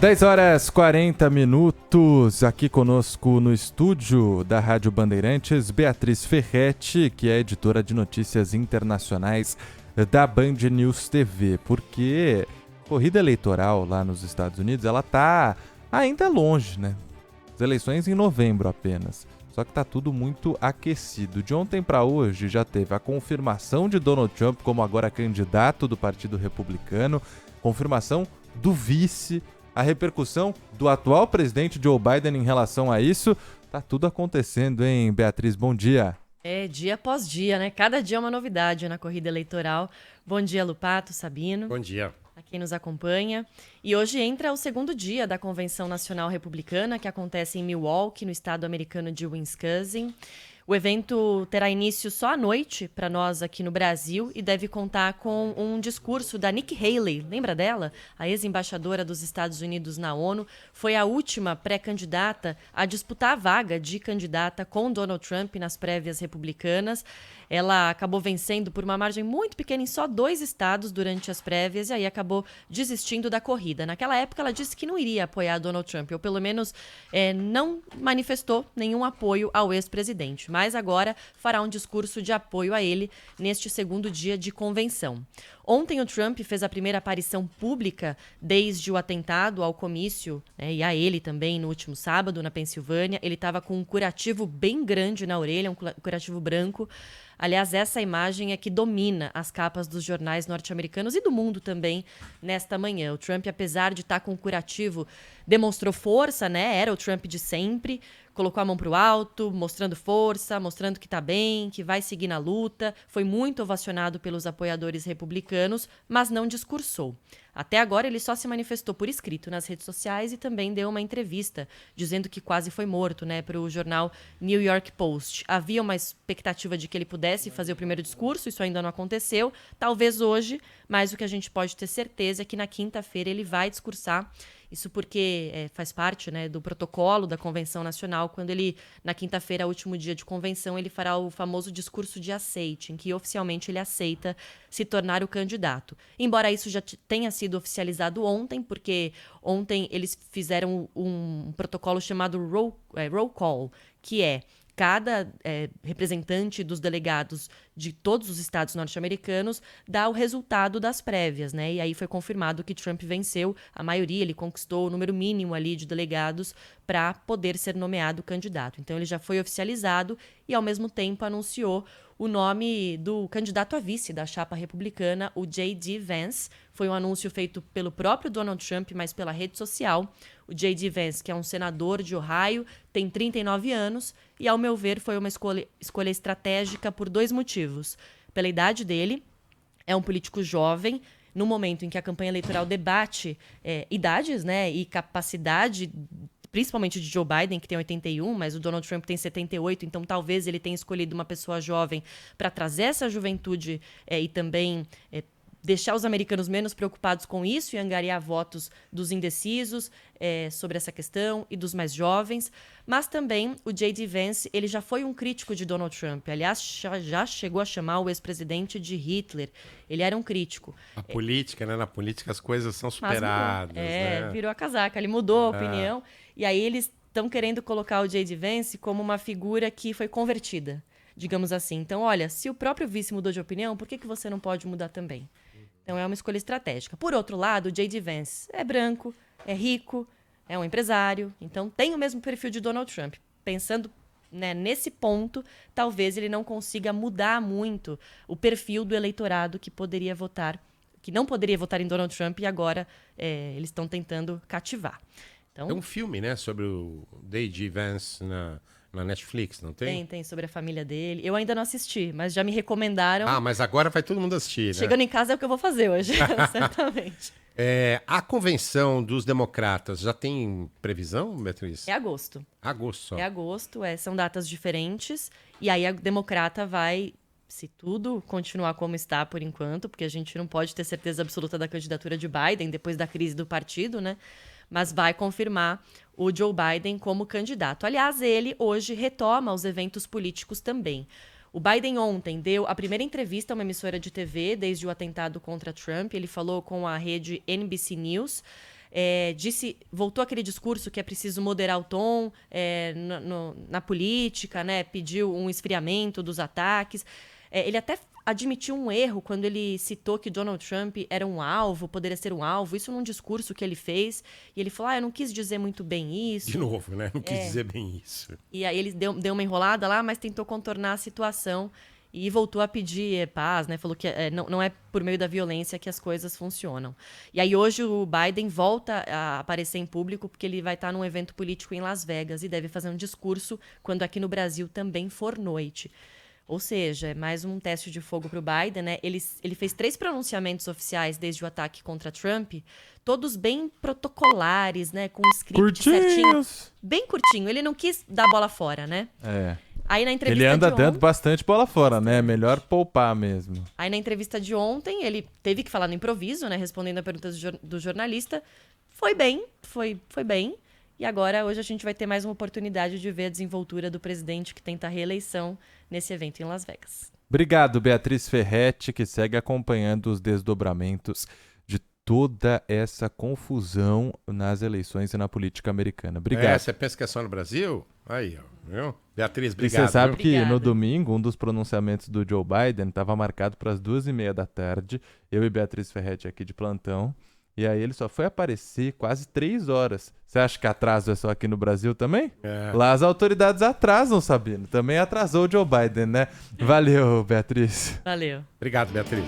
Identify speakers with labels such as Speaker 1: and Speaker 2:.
Speaker 1: 10h40, aqui conosco no estúdio da Rádio Bandeirantes, Beatriz Ferretti, que é editora de notícias internacionais da Band News TV, porque corrida eleitoral lá nos Estados Unidos, ela tá ainda longe, né? As eleições em novembro apenas, só que tá tudo muito aquecido. De ontem para hoje já teve a confirmação de Donald Trump como agora candidato do Partido Republicano, confirmação do vice, a repercussão do atual presidente Joe Biden em relação a isso. Tá tudo acontecendo, hein, Beatriz? Bom dia.
Speaker 2: É, dia após dia, né? Cada dia é uma novidade na corrida eleitoral. Bom dia, Lupato, Sabino.
Speaker 3: Bom dia.
Speaker 2: A quem nos acompanha. E hoje entra o segundo dia da Convenção Nacional Republicana, que acontece em Milwaukee, no estado americano de Wisconsin. O evento terá início só à noite para nós aqui no Brasil e deve contar com um discurso da Nikki Haley. Lembra dela? A ex-embaixadora dos Estados Unidos na ONU. Foi a última pré-candidata a disputar a vaga de candidata com Donald Trump nas prévias republicanas. Ela acabou vencendo por uma margem muito pequena em só 2 estados durante as prévias e aí acabou desistindo da corrida. Naquela época ela disse que não iria apoiar Donald Trump, ou pelo menos não manifestou nenhum apoio ao ex-presidente. Mas agora fará um discurso de apoio a ele neste segundo dia de convenção. Ontem o Trump fez a primeira aparição pública desde o atentado ao comício, e a ele também no último sábado na Pensilvânia. Ele estava com um curativo bem grande na orelha, um curativo branco. Aliás, essa imagem é que domina as capas dos jornais norte-americanos e do mundo também nesta manhã. O Trump, apesar de estar com um curativo, demonstrou força, né? Era o Trump de sempre. Colocou a mão para o alto, mostrando força, mostrando que está bem, que vai seguir na luta. Foi muito ovacionado pelos apoiadores republicanos, mas não discursou. Até agora, ele só se manifestou por escrito nas redes sociais e também deu uma entrevista, dizendo que quase foi morto, né, para o jornal New York Post. Havia uma expectativa de que ele pudesse fazer o primeiro discurso, isso ainda não aconteceu. Talvez hoje, mas o que a gente pode ter certeza é que na quinta-feira ele vai discursar. Isso porque faz parte, né, do protocolo da Convenção Nacional, quando ele, na quinta-feira, último dia de convenção, ele fará o famoso discurso de aceite, em que oficialmente ele aceita se tornar o candidato. Embora isso já tenha sido oficializado ontem, porque ontem eles fizeram um protocolo chamado roll call, que é cada representante dos delegados de todos os estados norte-americanos dá o resultado das prévias, né? E aí foi confirmado que Trump venceu a maioria, ele conquistou o número mínimo ali de delegados para poder ser nomeado candidato. Então ele já foi oficializado e ao mesmo tempo anunciou o nome do candidato a vice da chapa republicana, o J.D. Vance. Foi um anúncio feito pelo próprio Donald Trump, mas pela rede social. O J.D. Vance, que é um senador de Ohio, tem 39 anos e, ao meu ver, foi uma escolha estratégica por 2 motivos. Pela idade dele, é um político jovem, no momento em que a campanha eleitoral debate idades, né, e capacidade, principalmente de Joe Biden, que tem 81, mas o Donald Trump tem 78, então talvez ele tenha escolhido uma pessoa jovem para trazer essa juventude e também deixar os americanos menos preocupados com isso e angariar votos dos indecisos sobre essa questão e dos mais jovens. Mas também o J.D. Vance, ele já foi um crítico de Donald Trump. Aliás, já chegou a chamar o ex-presidente de Hitler. Ele era um crítico.
Speaker 3: A política, né? Na política as coisas são superadas. Né?
Speaker 2: Virou a casaca. Ele mudou a opinião. E aí eles estão querendo colocar o J.D. Vance como uma figura que foi convertida, digamos assim. Então, olha, se o próprio vice mudou de opinião, por que você não pode mudar também? Então é uma escolha estratégica. Por outro lado, o J.D. Vance é branco, é rico, é um empresário, então tem o mesmo perfil de Donald Trump. Pensando, né, nesse ponto, talvez ele não consiga mudar muito o perfil do eleitorado que poderia votar, que não poderia votar em Donald Trump e agora eles estão tentando cativar. Então,
Speaker 3: tem um filme, né, sobre o J.D. Vance na Netflix, não tem?
Speaker 2: Tem sobre a família dele. Eu ainda não assisti, mas já me recomendaram.
Speaker 3: Ah, mas agora vai todo mundo assistir, né?
Speaker 2: Chegando em casa é o que eu vou fazer hoje, certamente.
Speaker 3: A convenção dos democratas já tem previsão, Beatriz?
Speaker 2: É agosto.
Speaker 3: Agosto só.
Speaker 2: É agosto, são datas diferentes. E aí a democrata vai, se tudo continuar como está por enquanto, porque a gente não pode ter certeza absoluta da candidatura de Biden depois da crise do partido, né? Mas vai confirmar o Joe Biden como candidato. Aliás, ele hoje retoma os eventos políticos também. O Biden ontem deu a primeira entrevista a uma emissora de TV desde o atentado contra Trump. Ele falou com a rede NBC News. voltou aquele discurso que é preciso moderar o tom na política, né? Pediu um esfriamento dos ataques. Ele até admitiu um erro quando ele citou que Donald Trump era um alvo, poderia ser um alvo, isso num discurso que ele fez. E ele falou, eu não quis dizer muito bem isso.
Speaker 3: De novo, né? Não quis dizer bem isso.
Speaker 2: E aí ele deu uma enrolada lá, mas tentou contornar a situação e voltou a pedir paz, né? Falou que não é por meio da violência que as coisas funcionam. E aí hoje o Biden volta a aparecer em público porque ele vai estar num evento político em Las Vegas e deve fazer um discurso quando aqui no Brasil também for noite. Ou seja, é mais um teste de fogo para o Biden, né? Ele fez 3 pronunciamentos oficiais desde o ataque contra Trump, todos bem protocolares, né? Com um script certinho. Bem curtinho. Ele não quis dar bola fora, né? Aí na entrevista
Speaker 1: ele anda
Speaker 2: de ontem,
Speaker 1: dando bastante bola fora, né? Melhor poupar mesmo.
Speaker 2: Aí na entrevista de ontem, ele teve que falar no improviso, né? Respondendo a pergunta do jornalista. Foi bem, foi bem. E agora, hoje, a gente vai ter mais uma oportunidade de ver a desenvoltura do presidente que tenta a reeleição nesse evento em Las Vegas.
Speaker 1: Obrigado, Beatriz Ferretti, que segue acompanhando os desdobramentos de toda essa confusão nas eleições e na política americana. Obrigado.
Speaker 3: Você pensa que é só no Brasil? Aí, ó, viu? Beatriz,
Speaker 1: E
Speaker 3: obrigado.
Speaker 1: você sabe que
Speaker 2: Obrigada.
Speaker 1: no domingo, um dos pronunciamentos do Joe Biden estava marcado para as 2h30 da tarde. Eu e Beatriz Ferretti aqui de plantão. E aí ele só foi aparecer quase 3 horas. Você acha que atraso é só aqui no Brasil também? Lá as autoridades atrasam, Sabino. Também atrasou o Joe Biden, né? Valeu, Beatriz.
Speaker 2: Valeu.
Speaker 3: Obrigado, Beatriz.